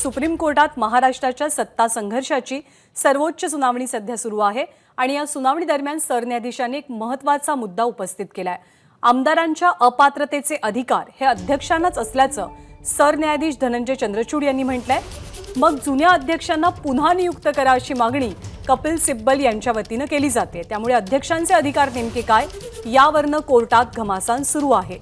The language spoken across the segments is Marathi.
सुप्रीम कोर्टात महाराष्ट्राच्या सत्ता संघर्षाची सर्वोच्च सुनावणी सध्या सुरू आहे आणि या सुनावणी दरम्यान सरन्यायाधीशांनी एक महत्त्वाचा मुद्दा उपस्थित केलाय। आमदारांच्या अपात्रतेचे अधिकार हे अध्यक्षांनाच असल्याचं सरन्यायाधीश धनंजय चंद्रचूड यांनी म्हटलंय। मग जुन्या अध्यक्षांना पुन्हा नियुक्त करा अशी मागणी कपिल सिब्बल यांच्या वतीने केली जाते। त्यामुळे अध्यक्षांचे अधिकार नेमके काय यावरनं कोर्टात घमासान सुरू आहे।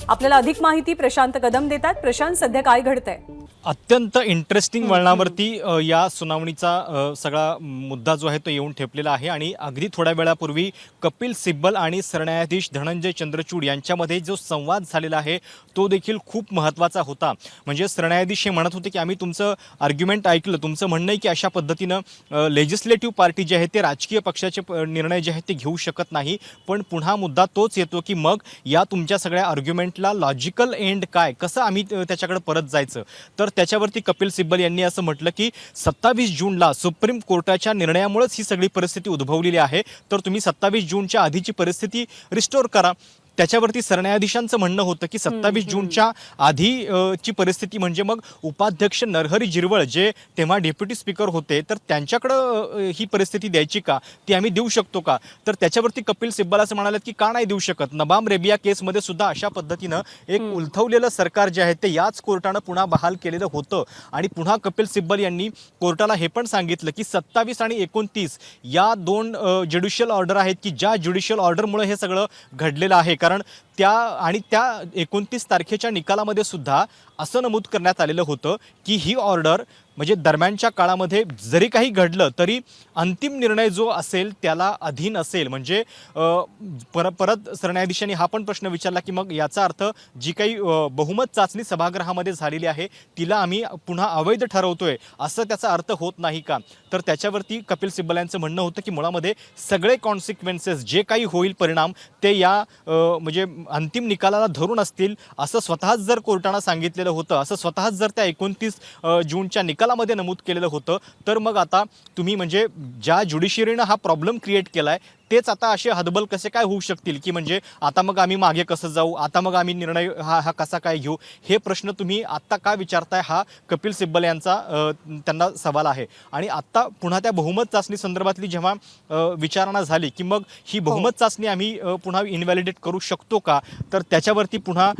आपल्याला अधिक माहिती प्रशांत कदम देतात। प्रशांत, सध्या काय घडतंय? अत्यंत इंटरेस्टिंग वळणावरती या सुनावणीचा सगळा मुद्दा जो आहे तो येऊन ठेपलेला आहे आणि अगदी थोड्या वेळापूर्वी कपिल सिब्बल आणि सरन्यायाधीश धनंजय चंद्रचूड यांच्यामध्ये जो संवाद झालेला आहे तो देखील खूप महत्त्वाचा होता। म्हणजे सरन्यायाधीश हे म्हणत होते की आम्ही तुमचं आर्ग्युमेंट ऐकलं, तुमचं म्हणणं आहे की अशा पद्धतीनं लेजिस्लेटिव्ह पार्टी जे आहे ते राजकीय पक्षाचे निर्णय जे आहेत ते घेऊ शकत नाही, पण पुन्हा मुद्दा तोच येतो की मग या तुमच्या सगळ्या आर्ग्युमेंटला लॉजिकल एंड काय, कसं आम्ही त्याच्याकडे परत जायचं। तर त्याच्यावरती कपिल सिब्बल यांनी असं म्हटलं की 27 जूनला सुप्रीम कोर्टाच्या निर्णयामुळेच ही सगळी परिस्थिती उद्भवलेली आहे, तर तुम्ही 27 जूनच्या आधीची परिस्थिती रिस्टोर करा। त्याच्यावरती सरन्यायाधीशांचं म्हणणं होतं की 27 जूनच्या आधीची परिस्थिती म्हणजे मग उपाध्यक्ष नरहरी झिरवळ जे तेव्हा डेप्युटी स्पीकर होते तर त्यांच्याकडं ही परिस्थिती द्यायची का, ती आम्ही देऊ शकतो का। तर त्याच्यावरती कपिल सिब्बल असं म्हणाले की का नाही देऊ शकत। नबाम रेबिया केसमध्ये सुद्धा अशा पद्धतीनं एक उलथवलेलं सरकार जे आहे ते याच कोर्टानं पुन्हा बहाल केलेलं होतं आणि पुन्हा कपिल सिब्बल यांनी कोर्टाला हे पण सांगितलं की 27 आणि 29 या दोन ज्युडिशियल ऑर्डर आहेत की ज्या ज्युडिशियल ऑर्डरमुळे हे सगळं घडलेलं आहे। कारण त्या 29 तारखेच्या निकालामध्ये सुद्धा असं नमूद करण्यात आलेलं होतं की ही ऑर्डर म्हणजे दरम्यानच्या काळामध्ये जरी काही घडलं तरी अंतिम निर्णय जो असेल त्याला अधीन असेल। म्हणजे परत सरन्यायाधीशांनी हा पण प्रश्न विचारला की मग याचा अर्थ जी काही बहुमत चाचणी सभागृहामध्ये झालेली आहे तिला आम्ही पुन्हा अवैध ठरवतोय असं त्याचा अर्थ होत नाही का। तर त्याच्यावरती कपिल सिब्बल यांचं म्हणणं होतं की मुळामध्ये सगळे कॉन्सिक्वेन्सेस जे काही होईल परिणाम ते या म्हणजे अंतिम निकालाला धरून असतील असं स्वतःच जर कोर्टानं सांगितलेलं होतं, असं स्वतःच जर त्या 29 जूनच्या निकालामध्ये नमूद केलेलं होतं, तर मग आता तुम्ही म्हणजे ज्या ज्युडिशियरीनं हा प्रॉब्लेम क्रिएट केलाय तेच आता असे हतबल कसे काय होऊ शकतील की म्हणजे आता मग आम्ही मागे कसं जाऊ, आता मग आम्ही निर्णय हा कसा काय घेऊ, हे प्रश्न तुम्ही आत्ता का विचारताय, हा कपिल सिब्बल यांचा त्यांना सवाल आहे। आणि आत्ता पुन्हा त्या बहुमत चाचणी संदर्भातली जेव्हा विचारणा झाली की मग ही बहुमत चाचणी आम्ही पुन्हा इनव्हॅलिडेट करू शकतो का, तर त्याच्यावरती पुन्हा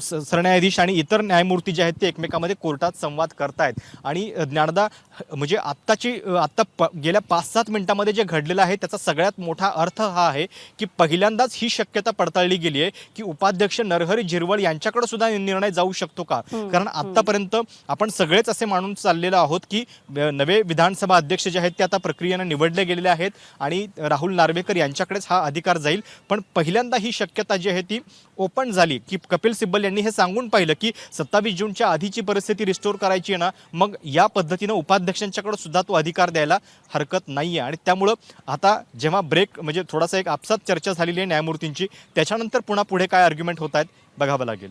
सरन्यायाधीश आणि इतर न्यायमूर्ती जे आहेत ते एकमेकांमध्ये कोर्टात संवाद करतायत। आणि ज्ञानदा म्हणजे आत्ता गेल्या 5-7 मिनिटांमध्ये जे घडलेलं आहे त्याचा सगळ्यात मोठा अर्थ हा आहे की पहिल्यांदाच ही शक्यता पडताळली गेली आहे की उपाध्यक्ष नरहरी झिरवळ यांच्याकडे सुद्धा निर्णय जाऊ शकतो का। कारण आत्तापर्यंत आपण सगळेच असे मानून चाललेलो आहोत की नवे विधानसभा अध्यक्ष जे आहेत ते आता प्रक्रियेनं निवडले गेलेले आहेत आणि राहुल नार्वेकर यांच्याकडेच हा अधिकार जाईल। पण पहिल्यांदा ही शक्यता जी आहे ती ओपन झाली की कपिल सिब्बल यांनी हे सांगून पाहिलं की 27 जूनच्या आधीची परिस्थिती रिस्टोर करायची आहे ना, मग या पद्धतीनं उपाध्यक्षांच्याकडे सुद्धा तो अधिकार द्यायला हरकत नाही आहे। आणि त्यामुळं आता जेव्हा ब्रेक म्हणजे थोडासा एक आपसात चर्चा झालेली आहे न्यायमूर्तींची, त्याच्यानंतर पुन्हा पुढे काय आर्ग्युमेंट होत आहेत बघावं लागेल।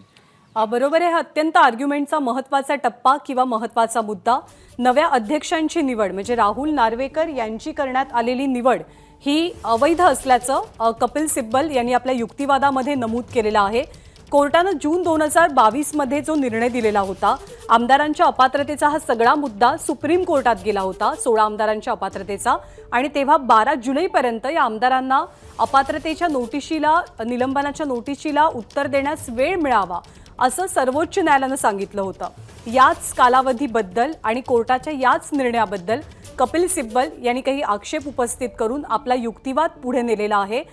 बरोबर आहे, हा अत्यंत आर्ग्युमेंटचा महत्त्वाचा टप्पा किंवा महत्त्वाचा मुद्दा नव्या अध्यक्षांची निवड म्हणजे राहुल नार्वेकर यांची करण्यात आलेली निवड ही अवैध असल्याचं कपिल सिब्बल यांनी आपल्या युक्तिवादामध्ये नमूद केलेलं आहे। कोर्टानं जून 2022 मध्ये जो निर्णय दिलेला होता, आमदारांच्या अपात्रतेचा हा सगळा मुद्दा सुप्रीम कोर्टात गेला होता, 16 आमदारांच्या अपात्रतेचा, आणि तेव्हा 12 जुलैपर्यंत या आमदारांना अपात्रतेच्या नोटिशीला, निलंबनाच्या नोटिशीला उत्तर देण्यास वेळ मिळावा असं सर्वोच्च न्यायालयानं सांगितलं होतं। याच कालावधीबद्दल आणि कोर्टाच्या याच निर्णयाबद्दल कपिल सिब्बल यांनी काही आक्षेप उपस्थित करून आपला युक्तिवाद पुढे नेलेला आहे।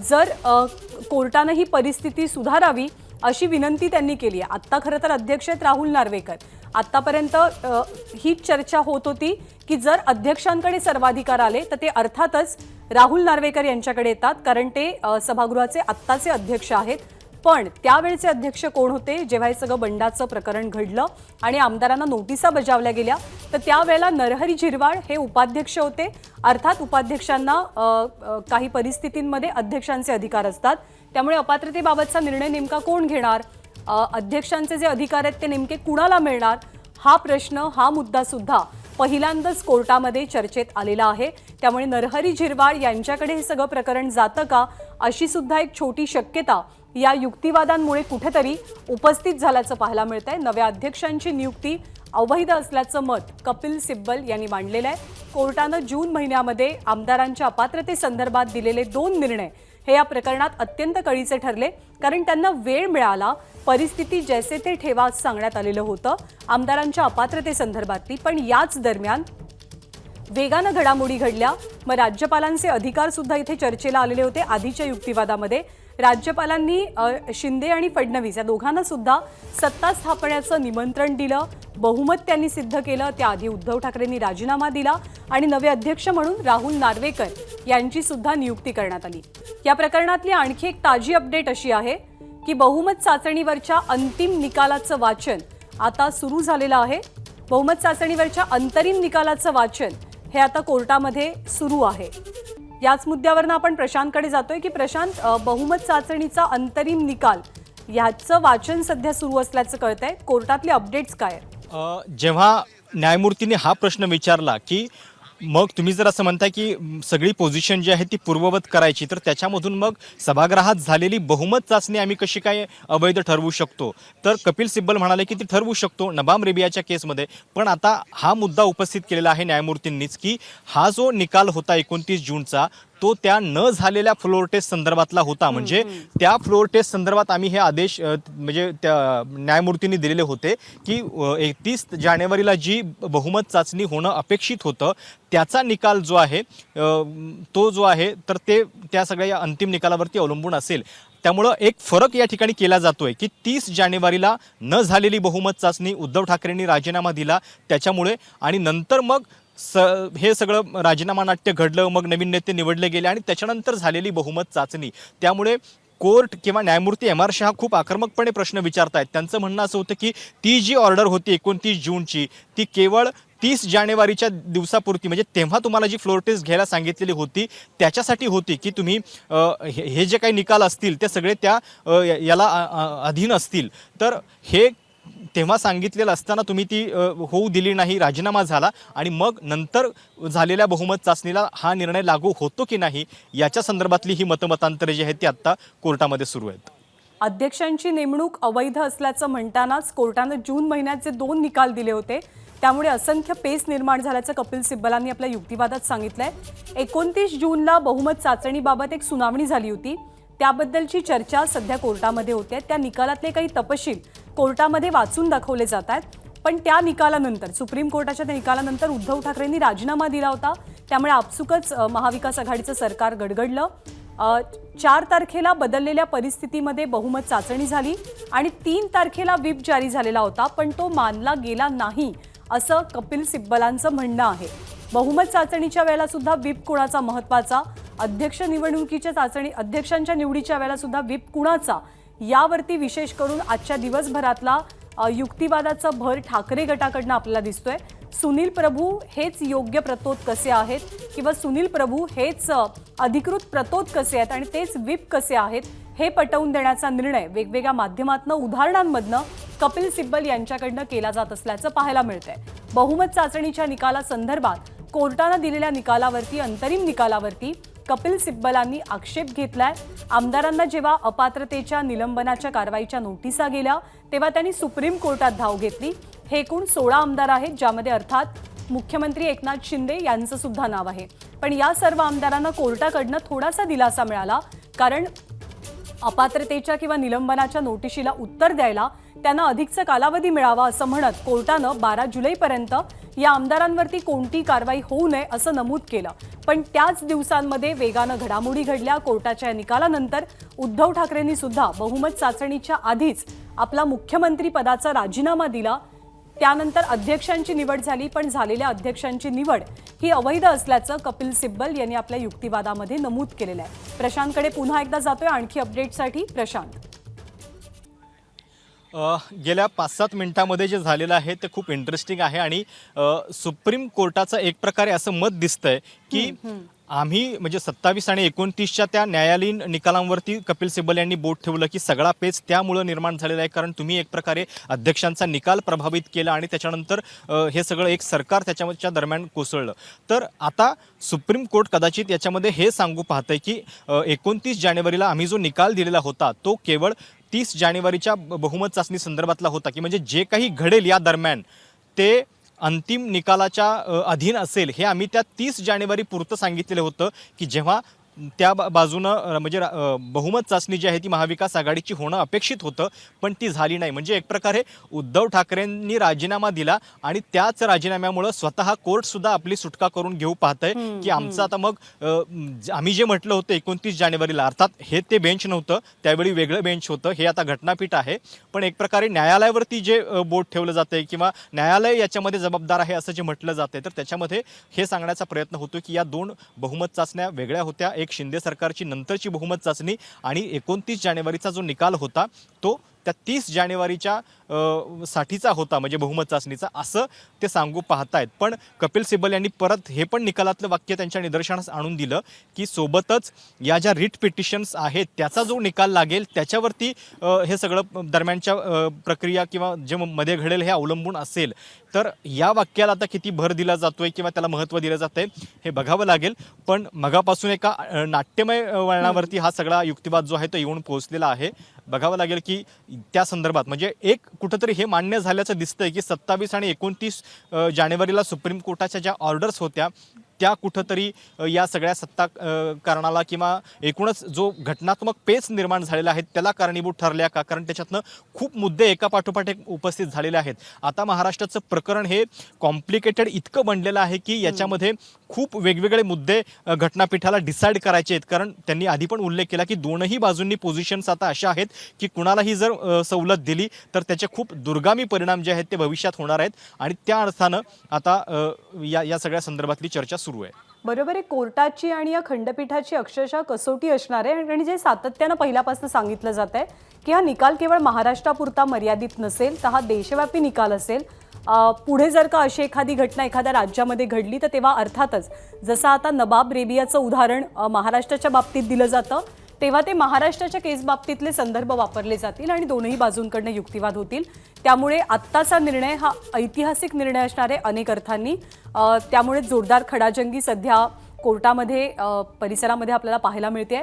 जर कोर्टानं ही परिस्थिती सुधारावी अशी विनंती त्यांनी केली आहे। आत्ता खरं तर अध्यक्ष आहेत राहुल नार्वेकर। आत्तापर्यंत हीच चर्चा होत होती की जर अध्यक्षांकडे सर्वाधिकार आले तर ते अर्थातच राहुल नार्वेकर यांच्याकडे येतात, कारण ते सभागृहाचे आत्ताचे अध्यक्ष आहेत। पण त्यावेळचे अध्यक्ष कोण होते जेव्हा हे सगळं बंडाचं प्रकरण घडलं आणि आमदारांना नोटिसा बजावल्या गेल्या, तर त्यावेळेला नरहरी झिरवाळ हे उपाध्यक्ष होते। अर्थात उपाध्यक्षांना काही परिस्थितींमध्ये अध्यक्षांचे अधिकार असतात, त्यामुळे अपात्रतेबाबतचा निर्णय नेमका कोण घेणार, अध्यक्षांचे जे अधिकार आहेत ते नेमके कुणाला मिळणार, हा प्रश्न, हा मुद्दा सुद्धा पहिल्यांदाच कोर्टामध्ये चर्चेत आलेला आहे। त्यामुळे नरहरी झिरवाळ यांच्याकडे हे सगळं प्रकरण जातं का अशी सुद्धा एक छोटी शक्यता या युक्तिवादांमुळे कुठेतरी उपस्थित झाल्याचं पाहायला मिळतंय। नव्या अध्यक्षांची नियुक्ती अवैध असल्याचं मत कपिल सिब्बल यांनी मांडलेलं आहे. कोर्टानं जून महिन्यामध्ये आमदारांच्या अपात्रतेसंदर्भात दिलेले 2 निर्णय हे या प्रकरणात अत्यंत कळीचे ठरले, कारण त्यांना वेळ मिळाला, परिस्थिती जैसे ते ठेवा सांगण्यात आलेलं होतं आमदारांच्या अपात्रतेसंदर्भातली. पण याच दरम्यान वेगानं घडामोडी घडल्या. मग राज्यपालांचे अधिकार सुद्धा इथे चर्चेला आलेले होते. आधीच्या युक्तिवादामध्ये राज्यपालांनी शिंदे आणि फडणवीस या दोघांना सुद्धा सत्ता स्थापण्याचं निमंत्रण दिलं. बहुमत त्यांनी सिद्ध केलं. त्याआधी उद्धव ठाकरेंनी राजीनामा दिला आणि नवे अध्यक्ष म्हणून राहुल नार्वेकर यांची सुद्धा नियुक्ती करण्यात आली. या प्रकरणातली आणखी एक ताजी अपडेट अशी आहे की बहुमत चाचणीवरच्या अंतिम निकालाचं वाचन आता सुरू झालेलं आहे. बहुमत चाचणीवरच्या अंतरिम निकालाचं वाचन हे आता कोर्टामध्ये सुरू आहे. याच मुद्द्यावरनं आपण प्रशांतकडे जातोय की प्रशांत, बहुमत चाचणीचा अंतरिम निकाल याचं वाचन सध्या सुरू असल्याचं कळतंय. कोर्टातले अपडेट्स काय आहेत? जेव्हा न्यायमूर्तीने हा प्रश्न विचारला की मग तुम्ही जर असं म्हणताय की सगळी पोझिशन जी आहे ती पूर्ववत करायची, तर त्याच्यामधून मग सभागृहात झालेली बहुमत चाचणी आम्ही कशी काय अवैध ठरवू शकतो, तर कपिल सिब्बल म्हणाले की ती ठरवू शकतो नबाम रेबियाच्या केसमध्ये. पण आता हा मुद्दा उपस्थित केलेला आहे न्यायमूर्तींनीच की हा जो निकाल होता 29 जूनचा तो त्या न झालेल्या फ्लोअर टेस्ट संदर्भातला होता. म्हणजे त्या फ्लोअर टेस्ट संदर्भात आम्ही हे आदेश म्हणजे त्या न्यायमूर्तींनी दिलेले होते की 31 जानेवारीला जी बहुमत चाचणी होणं अपेक्षित होतं त्याचा निकाल जो आहे तो जो आहे तर ते त्या सगळ्या अंतिम निकालावरती अवलंबून असेल. त्यामुळं एक फरक या ठिकाणी केला जातोय की 30 जानेवारीला न झालेली बहुमत चाचणी, उद्धव ठाकरेंनी राजीनामा दिला त्याच्यामुळे, आणि नंतर मग हे सगळं राजीनामा नाट्य घडलं, मग नवीन नेते निवडले गेले आणि त्याच्यानंतर झालेली बहुमत चाचणी. त्यामुळे कोर्ट किंवा न्यायमूर्ती एम आर शहा खूप आक्रमकपणे प्रश्न विचारतायत. त्यांचं म्हणणं असं होतं की ती जी ऑर्डर होती 29 जूनची ती केवळ 30 जानेवारीच्या दिवसापुरती, म्हणजे तेव्हा तुम्हाला जी फ्लोअर टेस्ट घ्यायला सांगितलेली होती त्याच्यासाठी होती की तुम्ही हे जे काही निकाल असतील ते सगळे त्या याला अधीन असतील. तर हे तेव्हा सांगितलेलं असताना तुम्ही ती होऊ दिली नाही, राजीनामा झाला आणि मग नंतर झालेल्या बहुमत चाचणीला हा निर्णय लागू होतो की नाही याच्या संदर्भातली ही मतमतांतरे जी आहेत ती आत्ता कोर्टामध्ये सुरू आहेत. अध्यक्षांची नेमणूक अवैध असल्याचं म्हणतानाच कोर्टानं जून महिन्यात जे 2 निकाल दिले होते त्यामुळे असंख्य पेच निर्माण झाल्याचं कपिल सिब्बलांनी आपल्या युक्तिवादात सांगितलंय. 29 जूनला बहुमत चाचणीबाबत एक सुनावणी झाली होती, त्याबद्दलची चर्चा सध्या कोर्टामध्ये होते. त्या निकालातले काही तपशील कोर्टामध्ये वाचून दाखवले जात आहेत. पण त्या निकालानंतर, सुप्रीम कोर्टाच्या त्या निकालानंतर उद्धव ठाकरेंनी राजीनामा दिला होता. त्यामुळे आपसुकच महाविकास आघाडीचं सरकार गडगडलं. 4 तारखेला बदललेल्या परिस्थितीमध्ये बहुमत चाचणी झाली आणि 3 तारखेला व्हिप जारी झालेला होता, पण तो मानला गेला नाही असं कपिल सिब्बलांचं म्हणणं आहे. बहुमत चाचणीच्या वेळेला सुद्धा व्हिप कुणाचा महत्त्वाचा, अध्यक्ष निवडणुकीच्या अध्यक्षांच्या निवडीच्या वेळेला सुद्धा व्हिप कुणाचा, यावरती विशेष करून आजच्या दिवसभरातला युक्तिवादाचा भर ठाकरे गटाकडनं आपल्याला दिसतोय. सुनील प्रभू हेच योग्य प्रतोद कसे आहेत किंवा सुनील प्रभू हेच अधिकृत प्रतोद कसे आहेत आणि तेच व्हिप कसे आहेत हे पटवून देण्याचा निर्णय वेगवेगळ्या माध्यमातून, उदाहरणांमधनं कपिल सिब्बल यांच्याकडनं केला जात असल्याचं पाहायला मिळतंय. बहुमत चाचणीच्या निकालासंदर्भात कोर्टानं दिलेल्या निकालावरती, अंतरिम निकालावरती कपिल सिब्बलांनी आक्षेप घेतलाय. आमदारांना जेव्हा अपात्रतेच्या निलंबनाच्या कारवाईच्या नोटिसा गेल्या तेव्हा त्यांनी सुप्रीम कोर्टात धाव घेतली. हे एकूण 16 आमदार आहेत, ज्यामध्ये अर्थात मुख्यमंत्री एकनाथ शिंदे यांचं सुद्धा नाव आहे. पण या सर्व आमदारांना कोर्टाकडनं थोडासा दिलासा मिळाला, कारण अपात्रतेच्या किंवा निलंबनाच्या नोटिशीला उत्तर द्यायला त्यांना अधिकचा कालावधी मिळावा असं म्हणत कोर्टानं 12 जुलैपर्यंत या आमदारांवरती कोणती कारवाई होऊ नये असं नमूद केलं. पण त्याच दिवसांमध्ये वेगानं घडामोडी घडल्या. कोर्टाच्या निकालानंतर उद्धव ठाकरेंनी सुद्धा बहुमत चाचणीच्या आधीच आपला मुख्यमंत्री पदाचा राजीनामा दिला. त्यानंतर अध्यक्षांची निवड झाली, पण झालेल्या अध्यक्षांची निवड ही अवैध असल्याचं कपिल सिब्बल यांनी आपल्या युक्तिवादामध्ये नमूद केलेलं आहे. प्रशांतकडे पुन्हा एकदा जातोय आणखी अपडेटसाठी. प्रशांत, गेल्या 5-7 मिनिटांमध्ये जे झालेलं आहे ते खूप इंटरेस्टिंग आहे आणि सुप्रीम कोर्टाचं एक प्रकारे असं मत दिसतंय की आम्ही म्हणजे 27 आणि 29च्या त्या न्यायालयीन निकालांवरती कपिल सिब्बल यांनी बोट ठेवलं की सगळा पेच त्यामुळं निर्माण झालेला आहे, कारण तुम्ही एक प्रकारे अध्यक्षांचा निकाल प्रभावित केला आणि त्याच्यानंतर हे सगळं एक सरकार त्याच्या दरम्यान कोसळलं. तर आता सुप्रीम कोर्ट कदाचित याच्यामध्ये हे सांगू पाहतंय की 29 जानेवारीला आम्ही जो निकाल दिलेला होता तो केवळ 30 जानेवारीच्या बहुमत चाचणी संदर्भातला होता, की म्हणजे जे काही घडेल या दरम्यान ते अंतिम निकालाच्या अधीन असेल हे आम्ही त्या 30 जानेवारी पुरतं सांगितलेलं होतं की जेव्हा त्या बाजूनं म्हणजे बहुमत चाचणी जी आहे ती महाविकास आघाडीची होणं अपेक्षित होतं, पण ती झाली नाही. म्हणजे एक प्रकारे उद्धव ठाकरेंनी राजीनामा दिला आणि त्याच राजीनाम्यामुळं स्वतः कोर्टसुद्धा आपली सुटका करून घेऊ पाहतंय की आमचं आता मग आम्ही जे म्हटलं होतं 29 जानेवारीला, अर्थात हे ते बेंच नव्हतं, त्यावेळी वेगळं बेंच होतं, हे आता घटनापीठ आहे, पण एक प्रकारे न्यायालयावरती जे बोट ठेवलं जातंय किंवा न्यायालय याच्यामध्ये जबाबदार आहे असं जे म्हटलं जातंय, तर त्याच्यामध्ये हे सांगण्याचा प्रयत्न होतो की या 2 बहुमत चाचण्या वेगळ्या होत्या. एक शिंदे सरकारची नंतरची बहुमत चाचणी आणि 29 जानेवारीचा जो निकाल होता तो त्या 30 जानेवारीच्या साठीचा होता, म्हणजे बहुमत चाचणीचा, असं ते सांगू पाहतायत. पण कपिल सिब्बल यांनी परत हे पण निकालातलं वाक्य त्यांच्या निदर्शनास आणून दिलं की सोबतच या ज्या रिट पिटिशन्स आहेत त्याचा जो निकाल लागेल त्याच्यावरती हे सगळं दरम्यानच्या प्रक्रिया किंवा जे मध्ये घडेल हे अवलंबून असेल. तर या वाक्याला आता किती भर दिला जातोय किंवा त्याला महत्त्व दिलं जातंय हे बघावं लागेल. पण मगापासून एका नाट्यमय वळणावरती हा सगळा युक्तिवाद जो आहे तो येऊन पोहोचलेला आहे. बघावं लागेल की त्या संदर्भात म्हणजे एक कुठंतरी हे मान्य झाल्याचं दिसतंय की 27 आणि 29 जानेवारीला सुप्रीम कोर्टाच्या ज्या ऑर्डर्स होत्या त्या कुठंतरी या सगळ्या सत्ता कारणाला किंवा एकूणच जो घटनात्मक पेच निर्माण झालेला आहे त्याला कारणीभूत ठरल्या का? कारण त्याच्यातनं खूप मुद्दे एका पाठोपाठ एक उपस्थित झालेले आहेत. आता महाराष्ट्राचं प्रकरण हे कॉम्प्लिकेटेड इतकं बनलेलं आहे की याच्यामध्ये खूप वेगवेगळे मुद्दे घटनापीठाला डिसाईड करायचे आहेत. कारण त्यांनी आधी पण उल्लेख केला की दोनही बाजूंनी पोझिशन्स आता अशा आहेत की कुणालाही जर सवलत दिली तर त्याचे खूप दुर्गामी परिणाम जे आहेत ते भविष्यात होणार आहेत आणि त्या अर्थानं आता या सगळ्या संदर्भातली चर्चा सुरू आहे. बरोबर आहे. कोर्टाची आणि या खंडपीठाची अक्षरशः कसोटी असणार आहे आणि जे सातत्यानं पहिल्यापासून सांगितलं जात आहे की हा निकाल केवळ महाराष्ट्रापुरता मर्यादित नसेल, तर हा देशव्यापी निकाल असेल. पुढे जर का अशी एखादी घटना एखाद्या राज्यामध्ये घडली तर तेव्हा अर्थातच जसं आता नबाब रेबियाचं उदाहरण महाराष्ट्राच्या बाबतीत दिलं जातं, तेव्हा ते महाराष्ट्राच्या केस बाबतीतले संदर्भ वापरले जातील आणि दोनही बाजूंकडनं युक्तिवाद होतील. त्यामुळे आत्ताचा निर्णय हा ऐतिहासिक निर्णय असणार आहे अनेक अर्थांनी. त्यामुळे जोरदार खडाजंगी सध्या कोर्टामध्ये परिसरामध्ये आपल्याला पाहायला मिळते.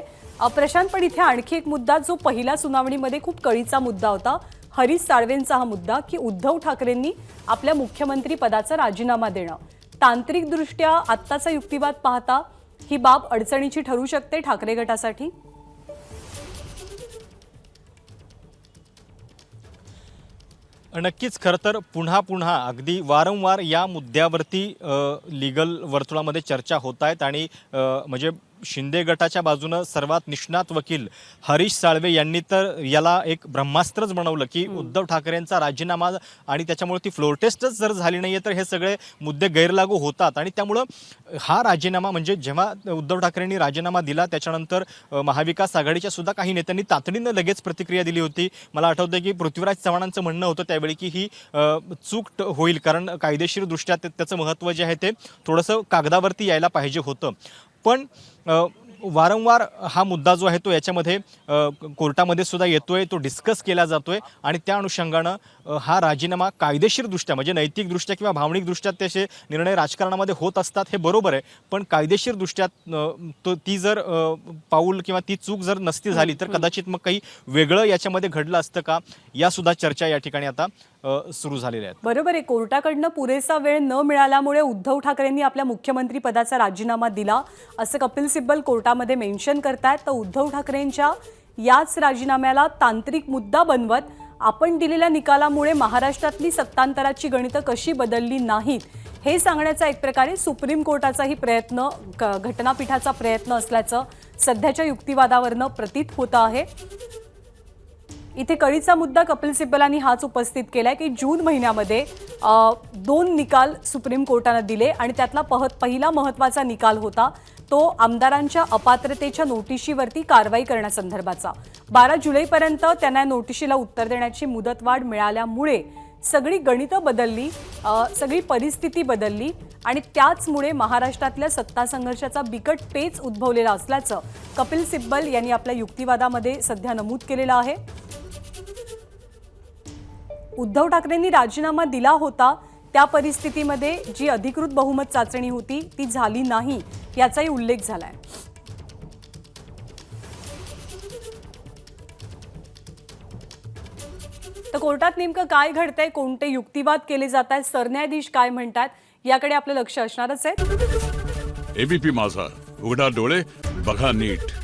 प्रशांत, पण इथे आणखी एक मुद्दा जो पहिल्या सुनावणीमध्ये खूप कळीचा मुद्दा होता, हरीश साळवेंचा हा मुद्दा की उद्धव ठाकरेंनी आपल्या मुख्यमंत्री पदाचा राजीनामा देणं. तांत्रिकदृष्ट्या आत्ताचा युक्तिवाद पाहता ही बाब अडचणीची ठरू शकते ठाकरे गटासाठी. नक्कीच. खरं तर पुन्हा अगदी वारंवार या मुद्द्यावरती लीगल वर्तुळामध्ये चर्चा होत आहेत आणि म्हणजे शिंदे गटाच्या बाजूनं सर्वात निष्णात वकील हरीश साळवे यांनी तर याला एक ब्रह्मास्त्रच बनवलं की उद्धव ठाकरेंचा राजीनामा आणि त्याच्यामुळे ती फ्लोर टेस्टच जर झाली नाहीये तर हे सगळे मुद्दे गैरलागू होतात. आणि त्यामुळं हा राजीनामा म्हणजे जेव्हा उद्धव ठाकरेंनी राजीनामा दिला त्याच्यानंतर महाविकास आघाडीच्या सुद्धा काही नेत्यांनी तातडीनं लगेच प्रतिक्रिया दिली होती. मला आठवतं की पृथ्वीराज चव्हाणांचं म्हणणं होतं त्यावेळी की ही चूक होईल, कारण कायदेशीरदृष्ट्या त्याचं महत्त्व जे आहे ते थोडंसं कागदावरती यायला पाहिजे होतं. पण वारंवार हा मुद्दा जो आहे तो याच्यामध्ये कोर्टामध्ये सुद्धा येतोय, तो डिस्कस केला जातोय आणि त्या अनुषंगानं हा राजीनामा कायदेशीरदृष्ट्या म्हणजे नैतिकदृष्ट्या किंवा भावनिकदृष्ट्या त्याचे निर्णय राजकारणामध्ये होत असतात हे बरोबर आहे, पण कायदेशीरदृष्ट्या ती जर पाऊल किंवा ती चूक जर नसती झाली तर कदाचित मग काही वेगळं याच्यामध्ये घडलं असतं का, या सुद्धा चर्चा या ठिकाणी आता सुरू झालेल्या आहेत. बरोबर आहे. कोर्टाकडनं पुरेसा वेळ न मिळाल्यामुळे उद्धव ठाकरेंनी आपल्या मुख्यमंत्री पदाचा राजीनामा दिला असं कपिल सिब्बल कोर्टामध्ये मेन्शन करतायत. तर उद्धव ठाकरेंच्या याच राजीनाम्याला तांत्रिक मुद्दा बनवत आपण दिलेल्या निकालामुळे महाराष्ट्रातली सत्तांतराची गणितं कशी बदलली नाहीत हे सांगण्याचा एक प्रकारे सुप्रीम कोर्टाचाही प्रयत्न, घटनापीठाचा प्रयत्न असल्याचं सध्याच्या युक्तिवादावरनं प्रतीत होतं आहे. इथे कळीचा मुद्दा कपिल सिब्बलांनी हाच उपस्थित केलाय की जून महिन्यामध्ये 2 निकाल सुप्रीम कोर्टानं दिले आणि त्यातला पहिला महत्त्वाचा निकाल होता तो आमदारांच्या अपात्रतेच्या नोटिशीवरती कारवाई करण्यासंदर्भाचा. 12 जुलैपर्यंत त्यांना नोटिशीला उत्तर देण्याची मुदतवाढ मिळाल्यामुळे सगळी गणितं बदलली, सगळी परिस्थिती बदलली आणि त्याचमुळे महाराष्ट्रातल्या सत्ता संघर्षाचा बिकट पेच उद्भवलेला असल्याचं कपिल सिब्बल यांनी आपल्या युक्तिवादामध्ये सध्या नमूद केलेलं आहे. उद्धव ठाकरेंनी राजीनामा दिला होता त्या परिस्थितीमध्ये जी अधिकृत बहुमत चाचणी होती ती झाली नाही याचाही उल्लेख झालाय. तर कोर्टात नेमकं काय घडतंय, कोणते युक्तिवाद केले जात आहेत, सरन्यायाधीश काय म्हणतात, याकडे आपलं लक्ष असणारच आहे. एबीपी माझा, उघडा डोळे बघा नीट.